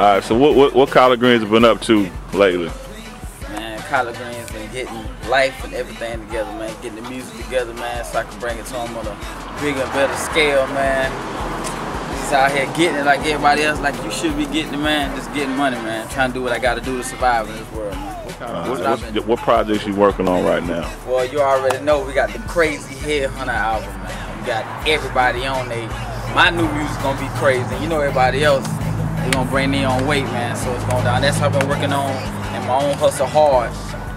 All right, so what Collard Greens have been up to lately? Man, Collard Greens been getting life and everything together, man. Getting the music together, man, so I can bring it to them on a bigger and better scale, man. Just out here getting it like everybody else, like you should be getting it, man. Just getting money, man. Trying to do what I got to do to survive in this world, man. What projects you working on right now? Well, you already know we got the Crazy Headhunter album, man. We got everybody on there. My new music's gonna be crazy. You know everybody else, they gonna bring their own weight, man. So it's going down. That's what I've been working on in my own hustle hard.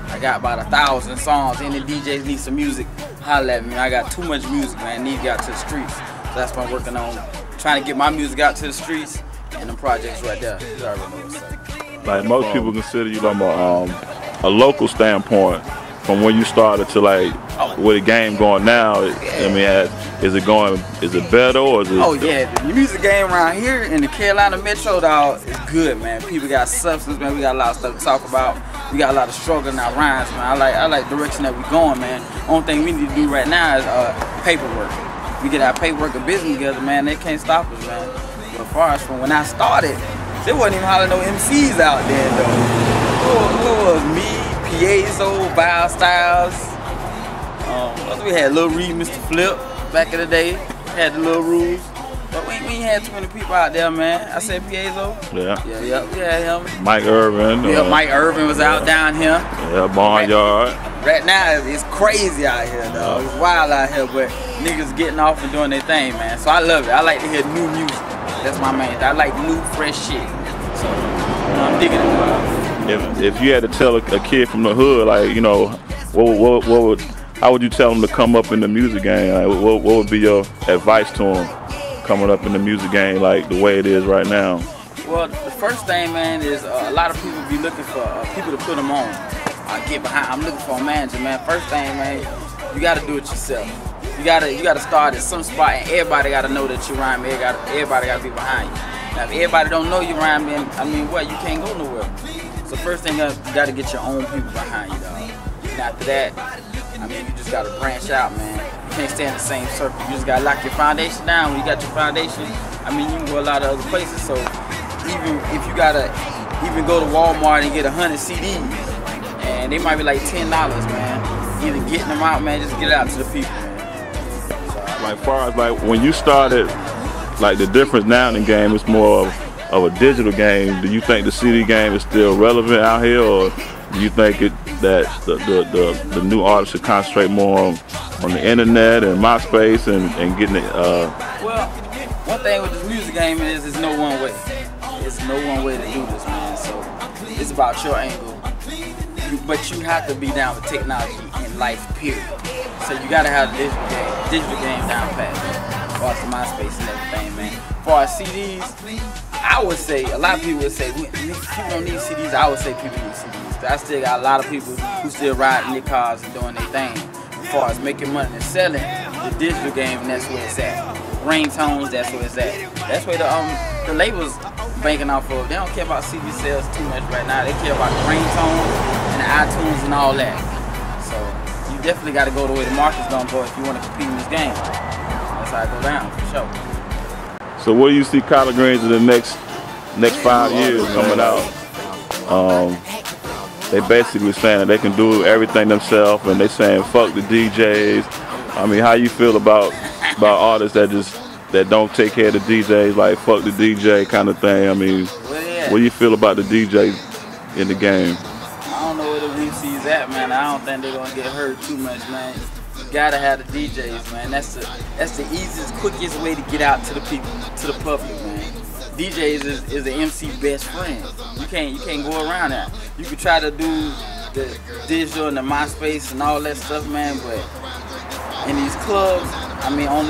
I got about 1,000 songs. Any DJs need some music, holla at me. I got too much music, man. Need to get out to the streets. So that's what I'm working on. Trying to get my music out to the streets and the projects right there. You already know what's up. Like most people consider you from a local standpoint, from when you started to like with the game going now. I mean, is it better or is it? Oh yeah, the music game around here in the Carolina Metro, dog, is good, man. People got substance, man. We got a lot of stuff to talk about. We got a lot of struggle in our rhymes, man. I like the direction that we're going, man. Only thing we need to do right now is paperwork. We get our paperwork and business together, man. They can't stop us, man. But as far as from when I started, there wasn't even hollering no MCs out there, though. Who was me, Piezo, Bow Styles? We had Lil Reed, Mr. Flip back in the day. Had the Lil Rules. But we ain't had too many people out there, man. I said Piezo. Yeah. Yeah, we had him. Mike Irvin. Yeah, Mike Irvin was out down here. Yeah, Barnyard. Right now, it's crazy out here, though. It's wild out here, but niggas getting off and doing their thing, man. So I love it. I like to hear new music. That's my main thing. I like new, fresh shit. So, I'm digging it. If you had to tell a kid from the hood, like, you know, how would you tell them to come up in the music game? Like, what would be your advice to them coming up in the music game like the way it is right now? Well, the first thing, man, is a lot of people be looking for people to put them on. Get behind. I'm looking for a manager, man. First thing, man, you got to do it yourself. You gotta start at some spot, and everybody got to know that you rhyme. Everybody got to be behind you. Now, if everybody don't know you rhyme, then I mean, what? You can't go nowhere. So first thing, you got to get your own people behind you, dog. And after that, I mean, you just got to branch out, man. You can't stay in the same circle. You just got to lock your foundation down. When you got your foundation, I mean, you can go a lot of other places. So even if you gotta even go to Walmart and get 100 CDs, and they might be like $10, man. Either getting them out, man, just get it out to the people, man. Like far as like when you started, like the difference now in the game is more of a digital game. Do you think the CD game is still relevant out here, or do you think that the new artists should concentrate more on the internet and MySpace and getting it? Well, one thing with this music game is there's no one way. There's no one way to do this, man. So it's about your angle. But you have to be down with technology in life, period. So you gotta have the digital game down pat. As far as the MySpace and everything, man. As far as CDs, I would say, a lot of people would say, people don't need CDs. I would say people need CDs. I still got a lot of people who still riding their cars and doing their thing. As far as making money and selling, the digital game, and that's where it's at. Ringtones, that's where it's at. That's where the labels banking off of. They don't care about CD sales too much right now. They care about the ringtones and the iTunes and all that. So you definitely got to go the way the market's gonna go if you want to compete in this game. That's how it go down, for sure. So where do you see Collard Greens in the next 5 years coming out? They basically saying that they can do everything themselves, and they saying fuck the DJs. I mean, how you feel about artists that don't take care of the DJs, like fuck the DJ kind of thing? I mean, what do you feel about the DJs in the game? I don't know where the MC's at, man. I don't think they're gonna get hurt too much, man. You gotta have the DJs, man. That's the easiest, quickest way to get out to the people, to the public, man. DJs is the MC best friend. You can't go around that. You can try to do the digital and the MySpace and all that stuff, man, but in these clubs, I mean, on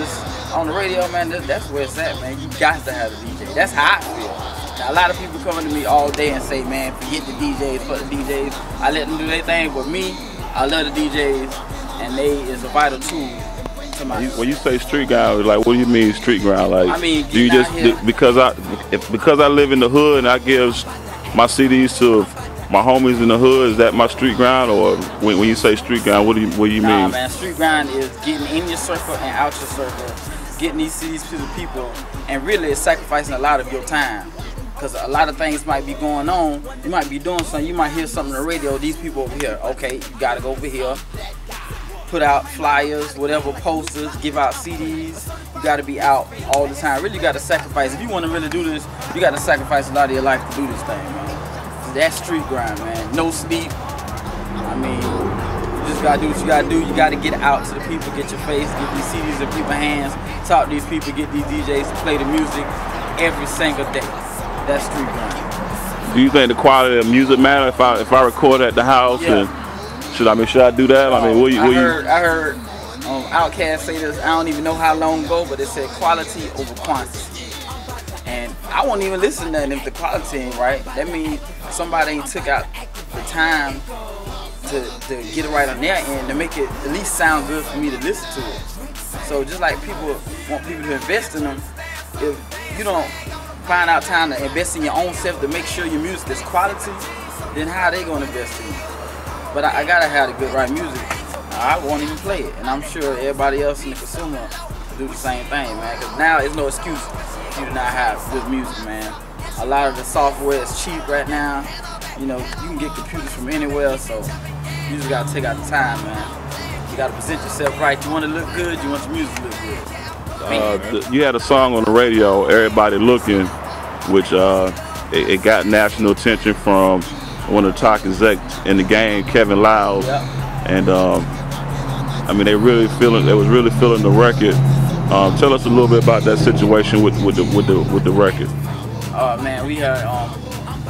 the radio, man, that's where it's at, man. You got to have a DJ. That's how I feel. Now, a lot of people coming to me all day and say, man, forget the DJs, fuck the DJs. I let them do their thing, but me, I love the DJs, and they is a vital tool to my. When you say street ground, like, what do you mean street ground? Like, I mean, do you just because I live in the hood and I give my CDs to my homies in the hood, is that my street grind? Or when you say street grind, what do you mean? Nah, man, street grind is getting in your circle and out your circle, getting these CDs to the people, and really it's sacrificing a lot of your time. Because a lot of things might be going on. You might be doing something. You might hear something on the radio. These people over here. Okay, you got to go over here. Put out flyers, whatever, posters, give out CDs. You got to be out all the time. Really, you got to sacrifice. If you want to really do this, you got to sacrifice a lot of your life to do this thing, man. That's street grind, man. No sleep. I mean, you just got to do what you got to do. You got to get out to the people, get your face, get these CDs in people's hands, talk to these people, get these DJs to play the music every single day. That's street grind. Do you think the quality of music matter if I record at the house? Yeah. And should I do that? I mean, I heard Outkast say this. I don't even know how long ago, but it said quality over quantity. And I won't even listen to that if the quality ain't right. That means somebody ain't took out the time to get it right on their end to make it at least sound good for me to listen to it. So just like people want people to invest in them, if you don't find out time to invest in your own self to make sure your music is quality, then how are they gonna invest in you? But I gotta have the good right music. I won't even play it, and I'm sure everybody else in the consumer do the same thing, man. Cause now there's no excuse for you to not have good music, man. A lot of the software is cheap right now. You know, you can get computers from anywhere, so you just gotta take out the time, man. You gotta present yourself right. You want to look good. You want your music to look good. You had a song on the radio, "Everybody Looking," which it got national attention from one of the top execs in the game, Kevin Lyles, and I mean they was really feeling the record. Tell us a little bit about that situation with the record. Man, we had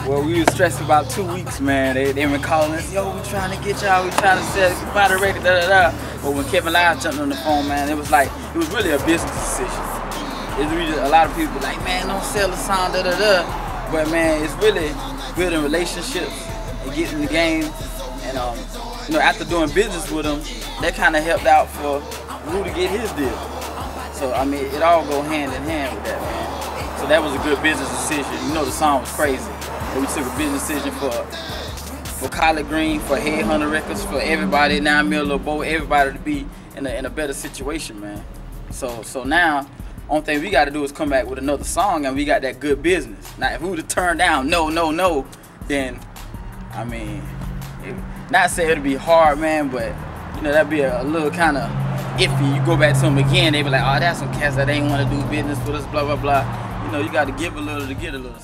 well, we was stressed for about 2 weeks, man. They been calling us, yo, we trying to get y'all, we trying to sell, buy the record, da da da. But when Kevin Lyles jumped on the phone, man, it was really a business decision. It's really, a lot of people like, man, don't sell the song, da da da. But man, it's really building relationships and getting in the game. And you know, after doing business with them, that kind of helped out for Ru to get his deal. So I mean, it all go hand in hand with that, man. So that was a good business decision. You know, the song was crazy. And we took a business decision for Collard Green, for Headhunter Records, for everybody, 9 Mil, Lil Bo, everybody to be in a better situation, man. So now, only thing we got to do is come back with another song, and we got that good business. Now, if we would have turned down no, then I mean, not saying it'll be hard, man, but you know that'd be a little kind of iffy. You go back to them again, they be like, oh, that's some cats that ain't want to do business with us, blah blah blah. You know, you got to give a little to get a little.